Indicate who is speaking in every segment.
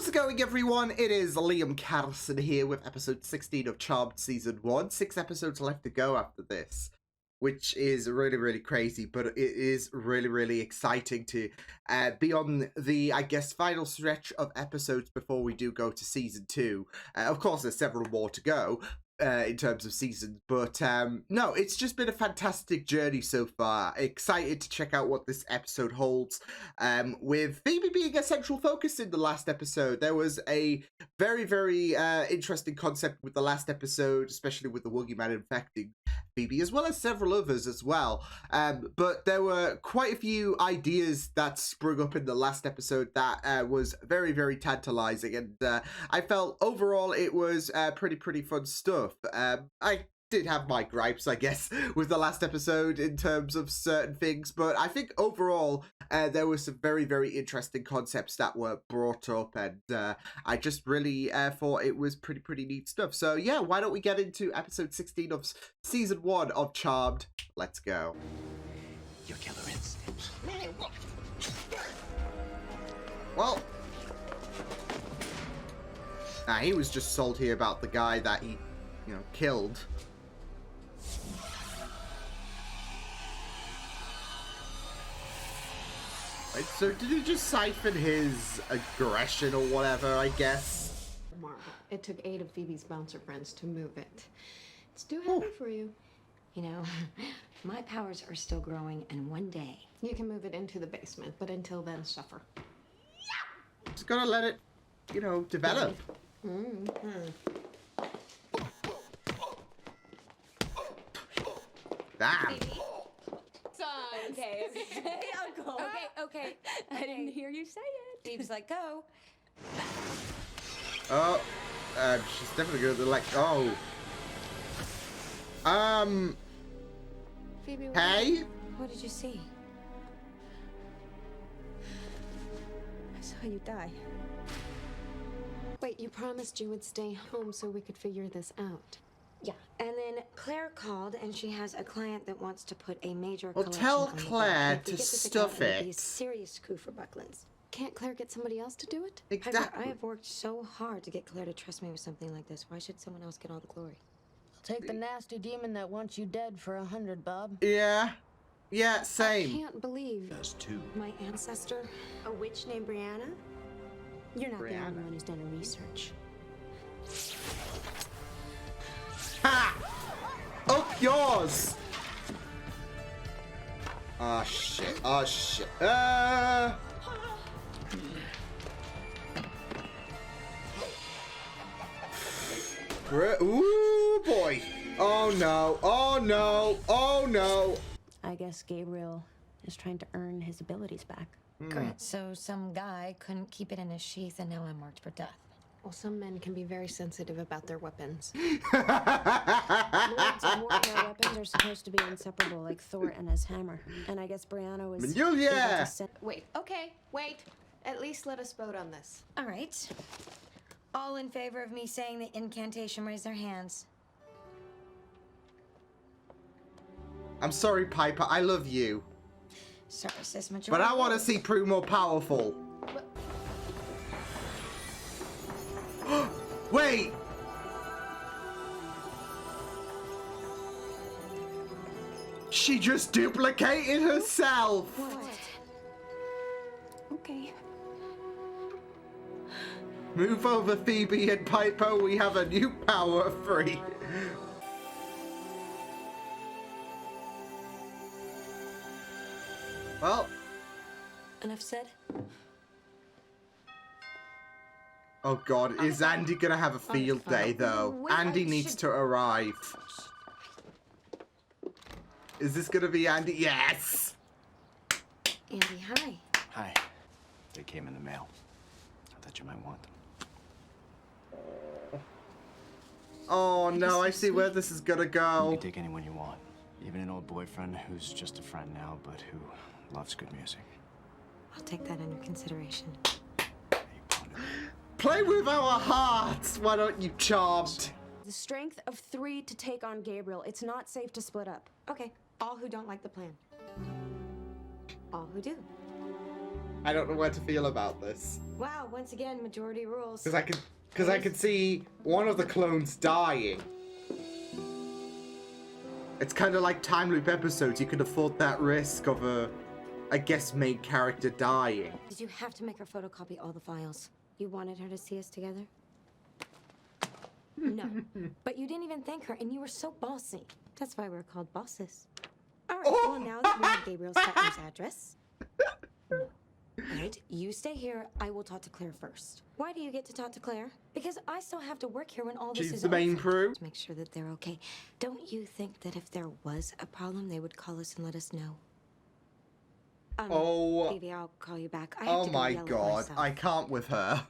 Speaker 1: it going, everyone? It is Liam Carlson here with episode 16 of Charmed Season 1. 6 episodes left to go after this, which is really, really crazy, but it is really, really exciting to be on the, I guess, final stretch of episodes before we do go to Season 2. Of course, there's several more to go in terms of seasons, but no, it's just been a fantastic journey so far. Excited to check out what this episode holds, with Phoebe being a central focus in the last episode. There was a very, very interesting concept with the last episode, especially with the Woogie Man infecting Phoebe, as well as several others as well, but there were quite a few ideas that sprung up in the last episode that was very, very tantalizing, and I felt overall it was pretty fun stuff. I did have my gripes, I guess, with the last episode in terms of certain things, but I think overall there were some very, very interesting concepts that were brought up, and I just really thought it was pretty neat stuff. So yeah, why don't we get into episode 16 of season 1 of Charmed? Let's go.
Speaker 2: Your killer instincts.
Speaker 1: Well, he was just salty about the guy that he, you know, killed. Wait, so did he just siphon his aggression or whatever, I guess?
Speaker 3: Marvel. It took 8 of Phoebe's bouncer friends to move it. It's too heavy for you.
Speaker 4: You know, my powers are still growing, and one day...
Speaker 3: You can move it into the basement, but until then, suffer.
Speaker 1: Just gotta let it, you know, develop. Damn.
Speaker 4: Okay, Uncle. Okay. I didn't hear you say it. Phoebe's like, go.
Speaker 1: Oh, she's definitely gonna like. Oh.
Speaker 3: Phoebe,
Speaker 1: Hey.
Speaker 4: What did you see? I saw you die.
Speaker 3: Wait, you promised you would stay home so we could figure this out.
Speaker 4: Yeah, and then Claire called, and she has a client that wants to put a major
Speaker 1: Well,
Speaker 4: collection
Speaker 1: tell
Speaker 4: on the
Speaker 1: Claire
Speaker 4: block. If we
Speaker 1: to
Speaker 4: get this
Speaker 1: stuff
Speaker 4: account, it'll be a
Speaker 1: it.
Speaker 4: serious coup for Bucklands.
Speaker 3: Can't Claire get somebody else to do it?
Speaker 4: Piper,
Speaker 1: Exactly.
Speaker 4: I have worked so hard to get Claire to trust me with something like this. Why should someone else get all the glory?
Speaker 5: Take the nasty demon that wants you dead for 100, Bob.
Speaker 1: Yeah. Yeah.
Speaker 3: I
Speaker 1: Same.
Speaker 3: can't believe
Speaker 2: Us too.
Speaker 3: my ancestor.
Speaker 4: A witch named Brianna? You're not the
Speaker 1: Brianna.
Speaker 4: only one who's done a research.
Speaker 1: Ha! Up yours. Oh shit. Oh shit. Ooh boy. Oh no. Oh no. Oh no.
Speaker 5: I guess Gabriel is trying to earn his abilities back.
Speaker 4: Correct. So some guy couldn't keep it in his sheath, and now I'm marked for death.
Speaker 3: Well, some men can be very sensitive about their weapons.
Speaker 5: Lords and warfare weapons are supposed to be inseparable, like Thor and his hammer. And I guess Brianna was able
Speaker 1: Yeah.
Speaker 5: to send...
Speaker 3: Wait, okay, wait. At least let us vote on this.
Speaker 4: All right. All in favor of me saying the incantation, raise their hands.
Speaker 1: I'm sorry, Piper. I love you,
Speaker 4: Sorry, sis, majority.
Speaker 1: but I want to see Prue more powerful. Wait. She just duplicated herself.
Speaker 4: What?
Speaker 5: Okay.
Speaker 1: Move over, Phoebe and Piper. We have a new power free. Well,
Speaker 4: Enough said?
Speaker 1: oh god, is Andy gonna have a field day though?
Speaker 4: Wait,
Speaker 1: Andy
Speaker 4: I
Speaker 1: needs
Speaker 4: should-
Speaker 1: to arrive. Is this gonna be Andy? Yes!
Speaker 4: Andy, hi.
Speaker 2: Hi. They came in the mail. I thought you might want them.
Speaker 1: Oh no, I see where this is gonna
Speaker 2: You
Speaker 1: go.
Speaker 2: can take anyone you want. Even an old boyfriend who's just a friend now, but who loves good music.
Speaker 4: I'll take that under consideration.
Speaker 2: Hey, you pounded me.
Speaker 1: Play with our hearts! Why don't you, Charmed?
Speaker 5: The strength of 3 to take on Gabriel. It's not safe to split up.
Speaker 4: Okay, all who don't like the plan. All who do.
Speaker 1: I don't know where to feel about this.
Speaker 4: Wow, once again, majority rules.
Speaker 1: Because I could see one of the clones dying. It's kind of like time loop episodes. You could afford that risk of I guess, main character dying.
Speaker 4: Did you have to make her photocopy all the files? You wanted her to see us together? No. But you didn't even thank her, and you were so bossy. That's why we're called bosses. All right, well, now that we have Gabriel's partner's address. No. All right, you stay here. I will talk to Claire first. Why do you get to talk to Claire? Because I still have to work here when all this is
Speaker 1: She's the main
Speaker 4: over.
Speaker 1: Prue.
Speaker 4: To make sure that they're okay. Don't you think that if there was a problem, they would call us and let us know?
Speaker 1: Oh.
Speaker 4: Phoebe, I'll call you back. I have
Speaker 1: Oh
Speaker 4: to go
Speaker 1: my
Speaker 4: yell at
Speaker 1: god,
Speaker 4: myself.
Speaker 1: I can't with her.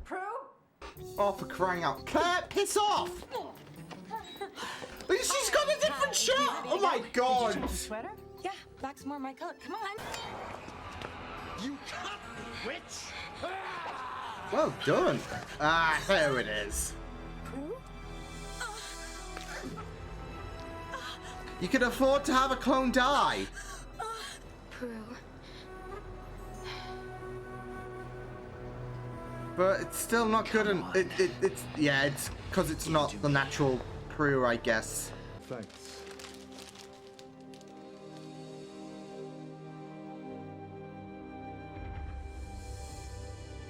Speaker 4: Prue?
Speaker 1: Oh, for crying out. Claire, piss off! She's got a different shirt! Oh my god!
Speaker 2: Did you change the sweater?
Speaker 4: Yeah, back some more of my coat. Come on.
Speaker 2: You cut, witch!
Speaker 1: Well done. Ah, there it is.
Speaker 4: Prue?
Speaker 1: You can afford to have a clone die.
Speaker 4: Prue.
Speaker 1: But it's still not good, and it's because it's not the natural Prue, I guess.
Speaker 2: Thanks.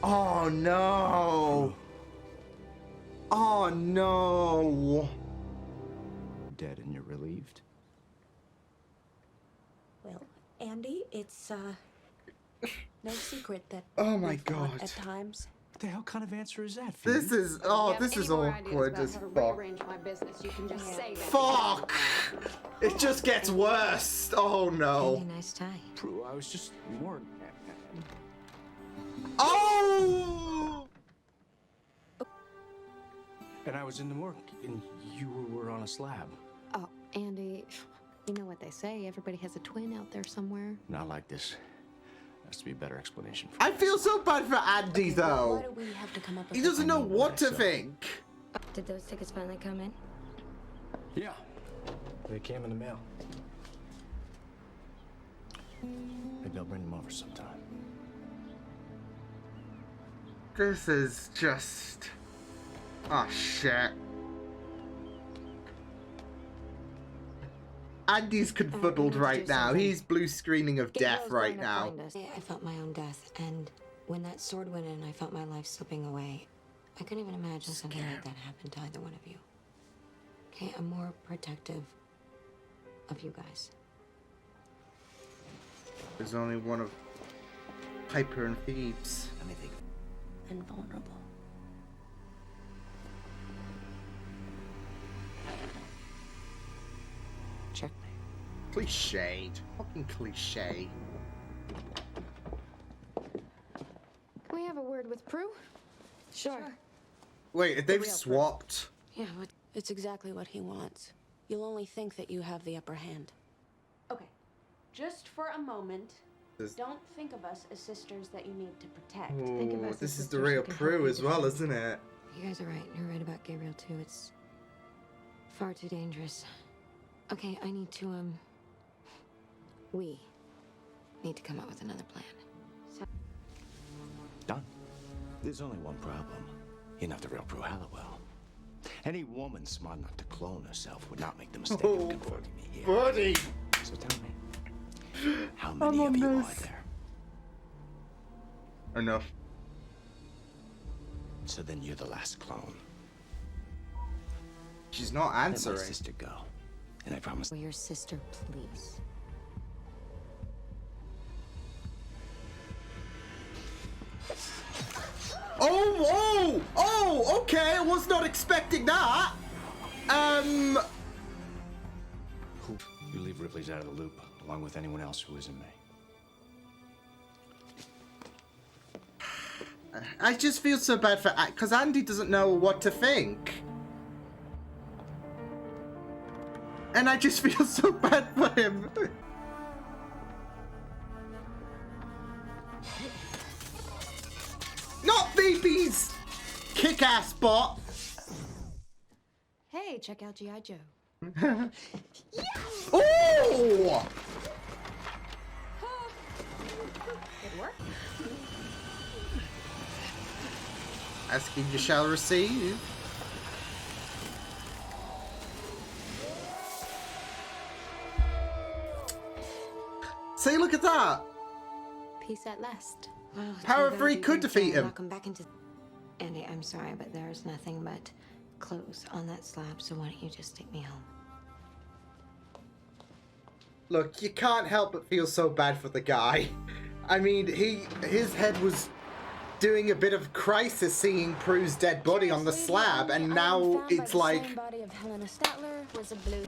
Speaker 1: Oh no! Oh no!
Speaker 2: Dead and you're relieved?
Speaker 5: Well, Andy, it's no secret that
Speaker 1: Oh my
Speaker 5: we fought
Speaker 1: God.
Speaker 5: at times.
Speaker 2: What the hell kind of answer is that, Phoebe?
Speaker 1: This is this is awkward as fuck.
Speaker 3: My business, you can just say that.
Speaker 1: Fuck! It just gets worse. Oh no!
Speaker 4: Really nice tie.
Speaker 2: Prue, I was just more...
Speaker 1: Oh!
Speaker 2: And I was in the morgue, and you were on a slab.
Speaker 3: Oh, Andy, you know what they say. Everybody has a twin out there somewhere.
Speaker 2: Not like this. There has to be a better explanation for
Speaker 1: I
Speaker 2: this.
Speaker 1: feel so bad for Andy
Speaker 5: Why
Speaker 1: though.
Speaker 5: do we have to come up with
Speaker 1: He doesn't know what to
Speaker 2: myself.
Speaker 1: think.
Speaker 4: Did those tickets finally come in?
Speaker 2: Yeah. They came in the mail. Maybe I'll bring them over sometime.
Speaker 1: This is just... Oh, shit. Andy's confuddled right now. He's blue screening of death
Speaker 4: Gabriel's
Speaker 1: right
Speaker 4: going to
Speaker 1: now.
Speaker 4: find us. I felt my own death, and when that sword went in, I felt my life slipping away. I couldn't even imagine something like that happened to either one of you. Okay, I'm more protective of you guys.
Speaker 1: There's only one of Piper and Thebes.
Speaker 2: Let me think.
Speaker 5: And vulnerable.
Speaker 2: Checkmate.
Speaker 1: Cliched. Fucking cliche.
Speaker 3: Can we have a word with Prue?
Speaker 4: Sure.
Speaker 1: Wait, they've
Speaker 4: real
Speaker 1: swapped.
Speaker 4: Yeah, what?
Speaker 5: It's exactly what he wants. You'll only think that you have the upper hand. Okay, just for a moment,
Speaker 1: This-
Speaker 5: don't think of us as sisters that you need to protect.
Speaker 3: Think of
Speaker 1: Oh,
Speaker 3: us
Speaker 1: this
Speaker 3: as
Speaker 1: is the
Speaker 3: sisters
Speaker 1: real
Speaker 3: who can help
Speaker 1: Prue
Speaker 3: you
Speaker 1: as well,
Speaker 3: defend.
Speaker 1: isn't it?
Speaker 3: You guys are right. You're right about Gabriel, too. It's far too dangerous. Okay, I need to, we need to come up with another plan.
Speaker 2: Done. There's only one problem. You're not the real Prue Halliwell. Any woman smart enough to clone herself would not make the mistake
Speaker 1: Oh,
Speaker 2: of converting me here.
Speaker 1: Buddy!
Speaker 2: So tell me, how many
Speaker 1: on
Speaker 2: of you
Speaker 1: this.
Speaker 2: are there?
Speaker 1: Enough.
Speaker 2: So then you're the last clone.
Speaker 1: She's not
Speaker 2: Let my
Speaker 1: answering.
Speaker 2: sister go, and I promise.
Speaker 3: For your sister, please.
Speaker 1: Oh, okay, I was not expecting that.
Speaker 2: You leave Ripley's out of the loop, along with anyone else who isn't me.
Speaker 1: I just feel so bad for, because Andy doesn't know what to think. And I just feel so bad for him. Not Phoebe's kick-ass bot.
Speaker 3: Hey, check out G.I. Joe.
Speaker 1: Oh!
Speaker 5: Good work.
Speaker 1: Asking you shall receive. See, look at that.
Speaker 5: Peace at last.
Speaker 3: Well,
Speaker 1: Power
Speaker 3: too
Speaker 1: of
Speaker 3: bad
Speaker 1: 3
Speaker 3: you
Speaker 1: could
Speaker 3: didn't
Speaker 1: defeat him.
Speaker 3: knock him back into. Andy, I'm sorry, but there's nothing but clothes on that slab, so why don't you just take me home?
Speaker 1: Look, you can't help but feel so bad for the guy. I mean, his head was doing a bit of crisis seeing Prue's dead body on the slab, and now it's like...
Speaker 5: Body of Helena Statler was a blue.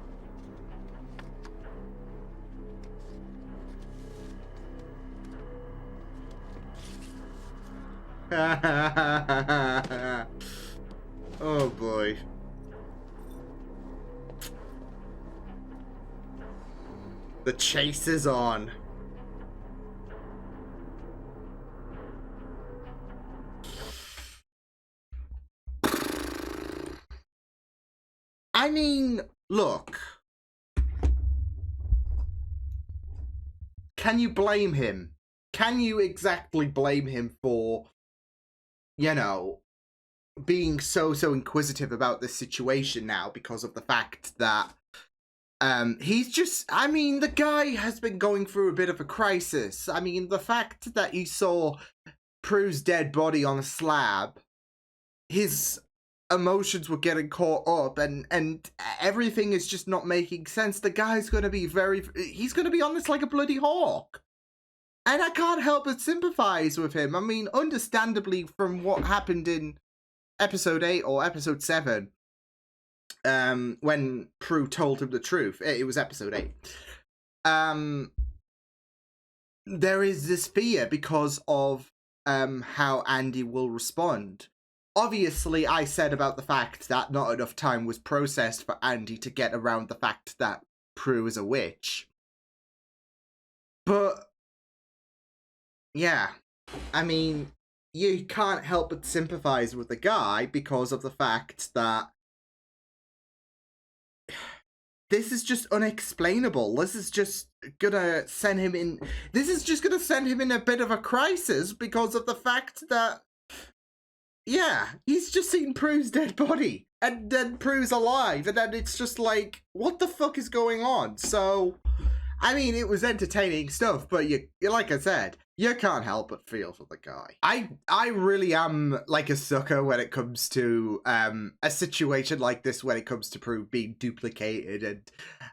Speaker 1: Oh boy. The chase is on. I mean, look. Can you blame him? Can you exactly blame him for, you know, being so inquisitive about this situation now because of the fact that he's just, I mean, the guy has been going through a bit of a crisis. I mean, the fact that he saw Prue's dead body on a slab, his emotions were getting caught up, and everything is just not making sense. The guy's going to be he's going to be on this like a bloody hawk. And I can't help but sympathize with him. I mean, understandably, from what happened in episode 8 or episode 7, when Prue told him the truth. It was episode 8. There is this fear because of how Andy will respond. Obviously, I said about the fact that not enough time was processed for Andy to get around the fact that Prue is a witch. But, yeah, I mean, you can't help but sympathize with the guy because of the fact that this is just unexplainable. This is just gonna send him in... This is just gonna send him in a bit of a crisis because of the fact that... Yeah, he's just seen Prue's dead body. And then Prue's alive. And then it's just like, what the fuck is going on? So, I mean, it was entertaining stuff, but you like I said, you can't help but feel for the guy. I really am like a sucker when it comes to a situation like this, when it comes to Prue being duplicated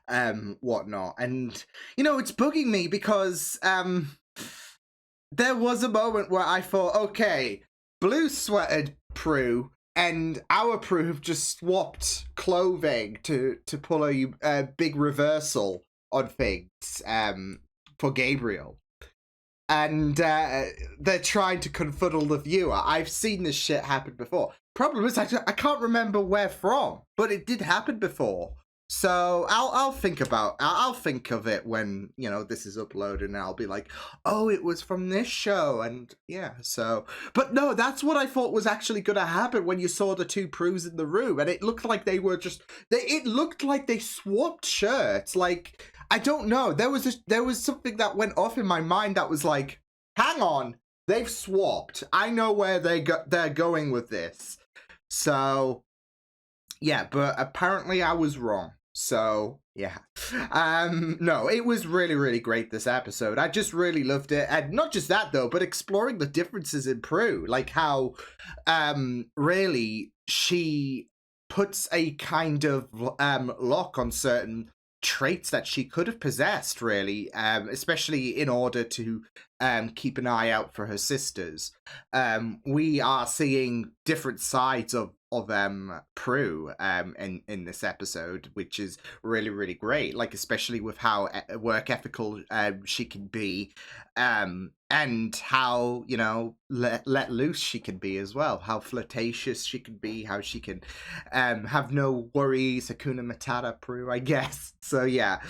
Speaker 1: and whatnot. And, you know, it's bugging me because there was a moment where I thought, okay, blue sweatered Prue and our Prue have just swapped clothing to pull a big reversal on things for Gabriel. And they're trying to confuddle the viewer. I've seen this shit happen before. Problem is, I can't remember where from, but it did happen before. So I'll think of it when, you know, this is uploaded, and I'll be like, oh, it was from this show, and yeah, so. But no, that's what I thought was actually going to happen when you saw the two Prues in the room, and it looked like they were just, it looked like they swapped shirts, like, I don't know, there was something that went off in my mind that was like, hang on, they've swapped, I know where they're going with this. So, yeah, but apparently I was wrong. So, yeah. No, it was really, really great, this episode. I just really loved it. And not just that, though, but exploring the differences in Prue. Like how, really, she puts a kind of lock on certain traits that she could have possessed, really, especially in order to keep an eye out for her sisters. We are seeing different sides of Prue in this episode, which is really, really great, like especially with how work ethical she can be, and how, you know, let loose she can be as well, how flirtatious she can be, how she can have no worries, Hakuna Matata Prue, I guess. So yeah,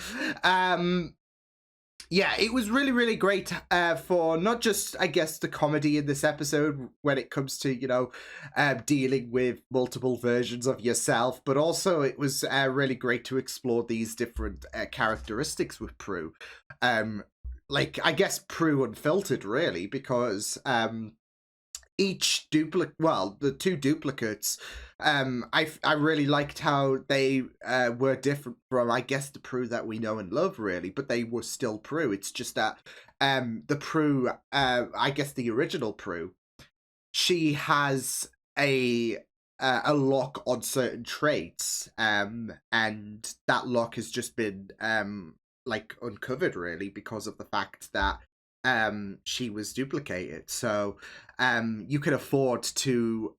Speaker 1: yeah, it was really, really great for not just, I guess, the comedy in this episode when it comes to, you know, dealing with multiple versions of yourself, but also it was really great to explore these different characteristics with Prue. like, I guess Prue Unfiltered, really, because each duplicate, well, the two duplicates, I really liked how they were different from, I guess, the Prue that we know and love, really, but they were still Prue. It's just that the Prue, I guess the original Prue, she has a lock on certain traits, and that lock has just been like uncovered, really, because of the fact that she was duplicated. So you can afford to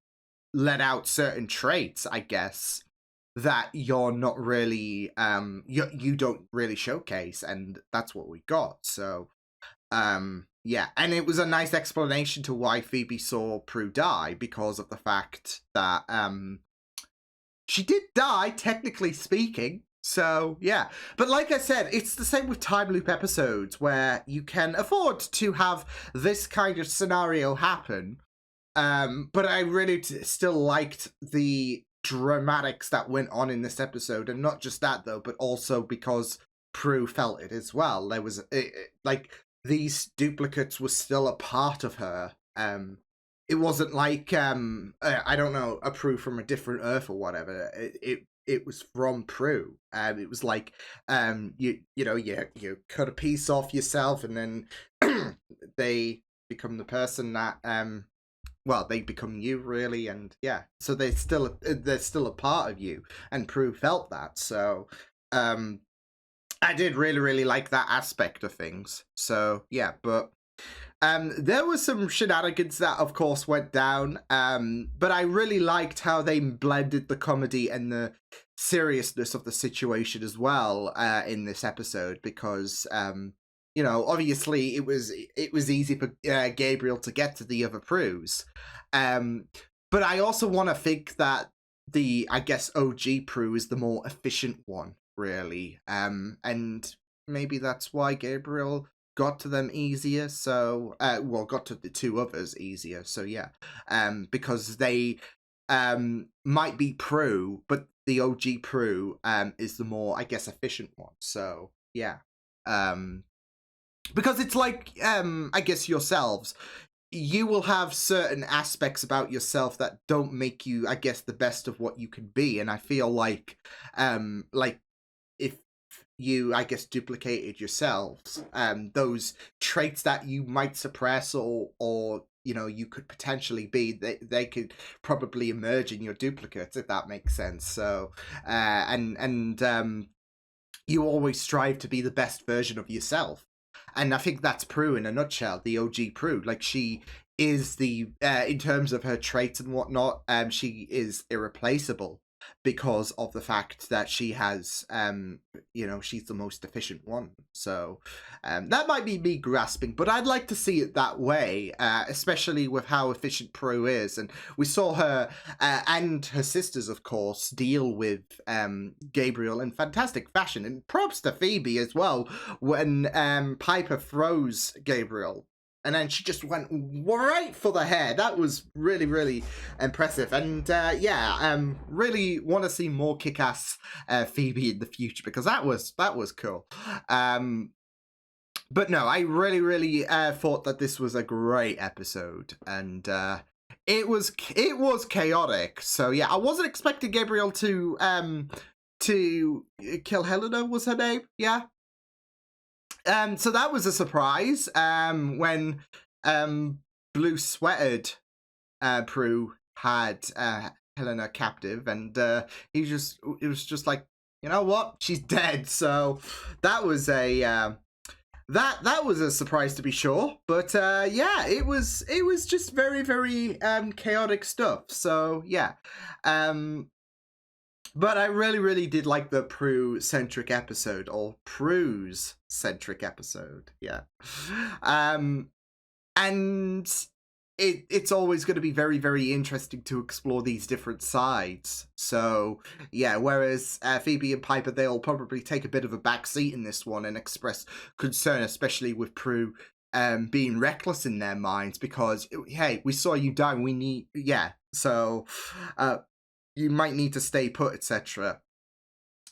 Speaker 1: let out certain traits, I guess, that you're not really you don't really showcase, and that's what we got. So yeah, and it was a nice explanation to why Phoebe saw Prue die, because of the fact that she did die, technically speaking. So, yeah. But like I said, it's the same with time loop episodes, where you can afford to have this kind of scenario happen. But I really still liked the dramatics that went on in this episode. And not just that, though, but also because Prue felt it as well. There was, like, these duplicates were still a part of her. It wasn't like, I don't know, a Prue from a different Earth or whatever. It was from Prue. It was like, you cut a piece off yourself, and then they become the person that, well, they become you, really, and yeah. So they're still a part of you, and Prue felt that. So, I did really, really like that aspect of things. So yeah, but there was some shenanigans that, of course, went down. But I really liked how they blended the comedy and the seriousness of the situation as well in this episode, because obviously it was easy for Gabriel to get to the other Prues. But I also want to think that the, I guess, OG Prue is the more efficient one, really. And maybe that's why Gabriel got to them easier. So, got to the two others easier. So yeah, because they might be Prue, but the OG Prue is the more, I guess, efficient one. So yeah, because it's like, I guess, yourselves. You will have certain aspects about yourself that don't make you, I guess, the best of what you can be. And I feel like if you, I guess, duplicated yourselves, those traits that you might suppress or you could potentially be, they could probably emerge in your duplicates, if that makes sense. So, you always strive to be the best version of yourself. And I think that's Prue in a nutshell, the OG Prue. Like, she is the, in terms of her traits and whatnot, she is irreplaceable because of the fact that she has, she's the most efficient one. So that might be me grasping, but I'd like to see it that way, especially with how efficient Prue is. And we saw her and her sisters, of course, deal with Gabriel in fantastic fashion. And props to Phoebe as well when Piper throws Gabriel. And then she just went right for the head. That was really, really impressive. And really want to see more kick-ass Phoebe in the future, because that was cool. But no, I really, really thought that this was a great episode, and it was chaotic. So yeah, I wasn't expecting Gabriel to kill Helena. Was her name? Yeah. So that was a surprise when blue sweatered Prue had Helena captive, and it was just like, you know what, she's dead. So that was a that was a surprise, to be sure. But it was just very, very chaotic stuff. So yeah. But I really, really did like the Prue-centric episode, or Prue's-centric episode, yeah. And it's always going to be very, very interesting to explore these different sides. So, yeah, whereas Phoebe and Piper, they'll probably take a bit of a backseat in this one and express concern, especially with Prue being reckless in their minds, because, hey, we saw you die, so... you might need to stay put, etc.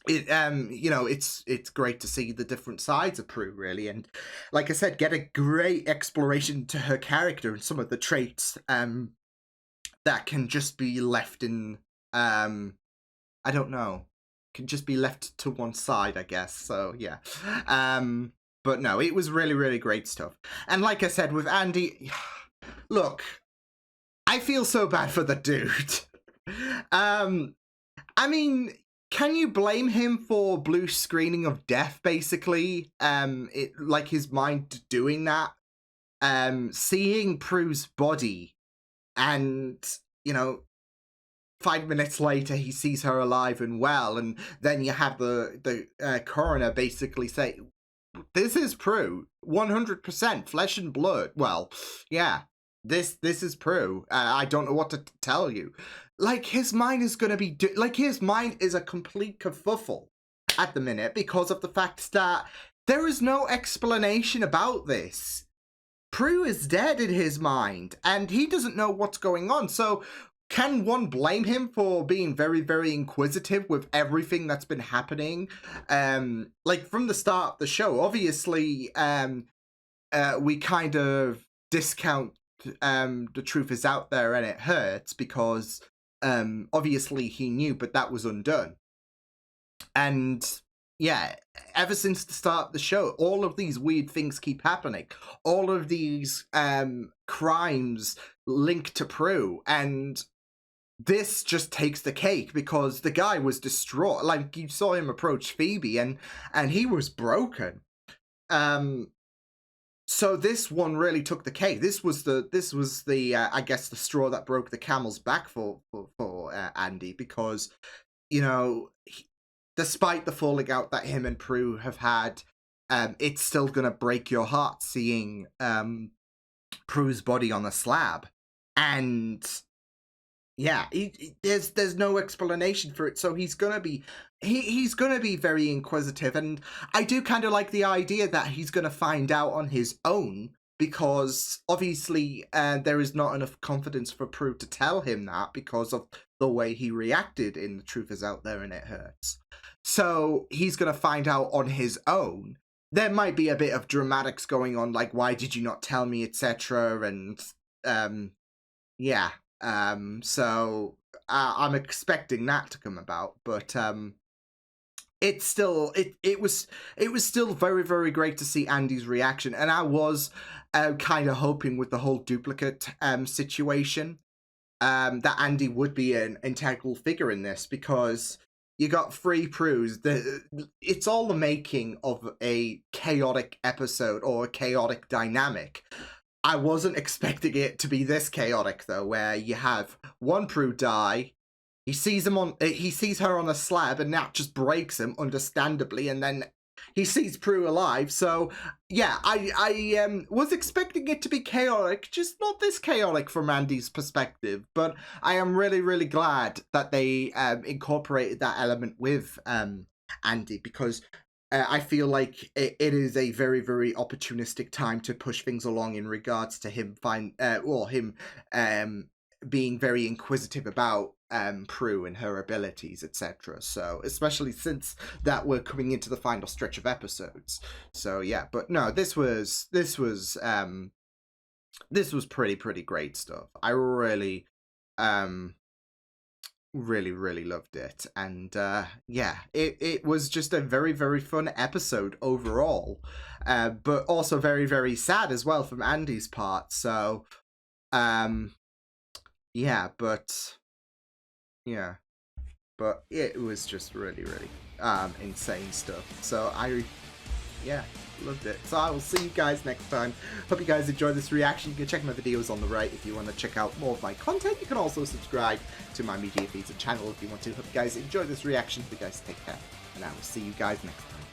Speaker 1: you know, it's great to see the different sides of Prue, really, and like I said, get a great exploration to her character and some of the traits that can just be left in I don't know, can just be left to one side, I guess. So yeah, but no, it was really, really great stuff. And like I said, with Andy, look, I feel so bad for the dude. I mean, can you blame him for blue screening of death, basically? Like his mind doing that? Seeing Prue's body and, you know, 5 minutes later he sees her alive and well, and then you have the coroner basically say, this is Prue, 100% flesh and blood. Well, yeah, this is Prue. I don't know what to tell you. Like, his mind is gonna be his mind is a complete kerfuffle at the minute because of the fact that there is no explanation about this. Prue is dead in his mind, and he doesn't know what's going on. So can one blame him for being very, very inquisitive with everything that's been happening? Like, from the start of the show, obviously, we kind of discount the truth is out there and it hurts because obviously he knew, but that was undone. And yeah, ever since the start of the show, all of these weird things keep happening. All of these crimes linked to Prue, and this just takes the cake because the guy was distraught. Like, you saw him approach Phoebe, and he was broken. So this one really took the cake. This was the I guess the straw that broke the camel's back for Andy, because, you know, despite the falling out that him and Prue have had, it's still gonna break your heart seeing Prue's body on the slab, and yeah, there's no explanation for it. So he's gonna be very inquisitive, and I do kind of like the idea that he's gonna find out on his own, because obviously there is not enough confidence for Prue to tell him that because of the way he reacted in The Truth Is Out There and It Hurts. So he's gonna find out on his own. There might be a bit of dramatics going on, like, why did you not tell me, etc. And yeah. So I'm expecting that to come about, but it's still it was still very, very great to see Andy's reaction, and I was kind of hoping with the whole duplicate situation that Andy would be an integral figure in this, because you got 3 Prues. It's all the making of a chaotic episode or a chaotic dynamic. I wasn't expecting it to be this chaotic, though, where you have one Prue die, he sees her on a slab, and that just breaks him, understandably, and then he sees Prue alive. So yeah, I was expecting it to be chaotic, just not this chaotic from Andy's perspective. But I am really, really glad that they incorporated that element with Andy, because I feel like it is a very, very opportunistic time to push things along in regards to him being very inquisitive about Prue and her abilities, etc. So, especially since that we're coming into the final stretch of episodes. So yeah, but no, this was pretty great stuff. I really really loved it, and yeah, it was just a very, very fun episode overall, but also very, very sad as well from Andy's part. So yeah, but it was just really, really insane stuff. So I loved it. So I will see you guys next time. Hope you guys enjoyed this reaction. You can check my videos on the right if you want to check out more of my content. You can also subscribe to my media feeds and channel if you want to. Hope you guys enjoyed this reaction. You guys take care, and I will see you guys next time.